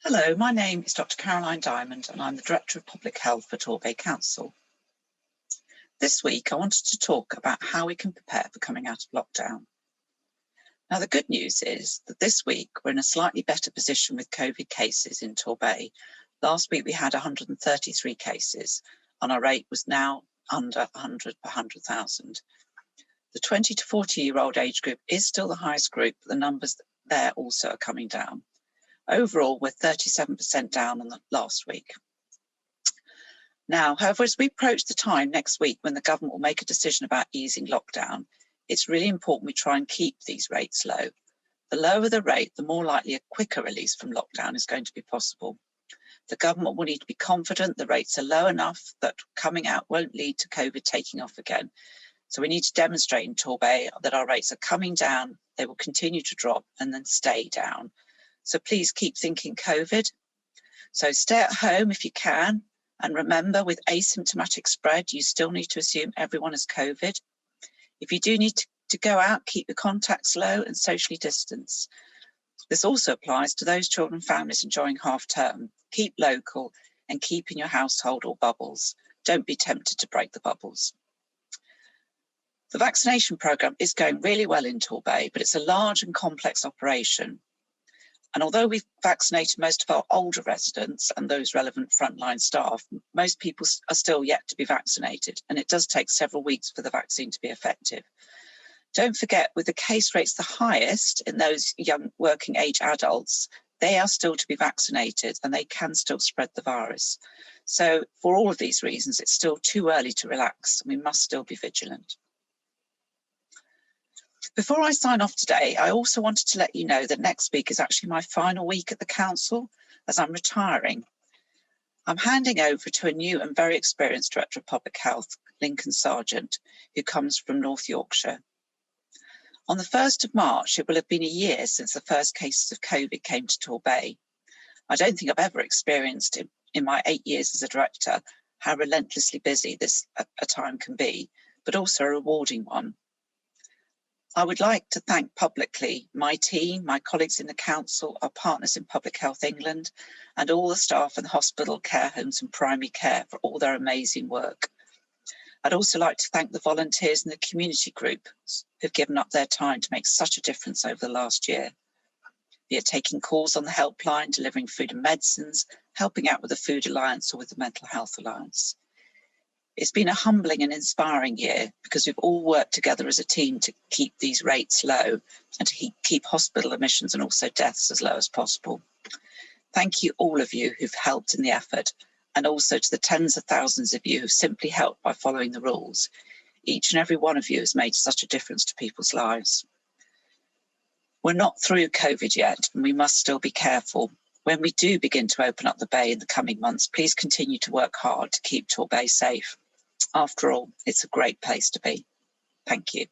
Hello, my name is Dr. Caroline Dimond and I'm the Director of Public Health for Torbay Council. This week I wanted to talk about how we can prepare for coming out of lockdown. Now the good news is that this week we're in a slightly better position with COVID cases in Torbay. Last week we had 133 cases and our rate was now under 100 per 100,000. The 20 to 40-year-old age group is still the highest group, but the numbers there also are coming down. Overall, we're 37% down on the last week. Now, however, as we approach the time next week when the government will make a decision about easing lockdown, it's really important we try and keep these rates low. The lower the rate, the more likely a quicker release from lockdown is going to be possible. The government will need to be confident the rates are low enough that coming out won't lead to COVID taking off again. So we need to demonstrate in Torbay that our rates are coming down, they will continue to drop and then stay down. So please keep thinking COVID. So stay at home if you can. And remember, with asymptomatic spread, you still need to assume everyone has COVID. If you do need to go out, keep your contacts low and socially distance. This also applies to those children and families enjoying half term. Keep local and keep in your household or bubbles. Don't be tempted to break the bubbles. The vaccination programme is going really well in Torbay, but it's a large and complex operation. And although we've vaccinated most of our older residents and those relevant frontline staff, most people are still yet to be vaccinated, and it does take several weeks for the vaccine to be effective. Don't forget, with the case rates the highest in those young working age adults, they are still to be vaccinated and they can still spread the virus. So for all of these reasons, it's still too early to relax and we must still be vigilant. Before I sign off today, I also wanted to let you know that next week is actually my final week at the council as I'm retiring. I'm handing over to a new and very experienced Director of Public Health, Lincoln Sargent, who comes from North Yorkshire. On the 1st of March, it will have been a year since the first cases of COVID came to Torbay. I don't think I've ever experienced in my 8 years as a director how relentlessly busy this a time can be, but also a rewarding one. I would like to thank publicly my team, my colleagues in the council, our partners in Public Health England, and all the staff in the hospital, care homes and primary care for all their amazing work. I'd also like to thank the volunteers in the community groups who've given up their time to make such a difference over the last year. Be it taking calls on the helpline, delivering food and medicines, helping out with the Food Alliance or with the Mental Health Alliance. It's been a humbling and inspiring year because we've all worked together as a team to keep these rates low and to keep hospital admissions and also deaths as low as possible. Thank you all of you who've helped in the effort, and also to the tens of thousands of you who've simply helped by following the rules. Each and every one of you has made such a difference to people's lives. We're not through COVID yet, and we must still be careful. When we do begin to open up the bay in the coming months, please continue to work hard to keep Torbay safe. After all, it's a great place to be. Thank you.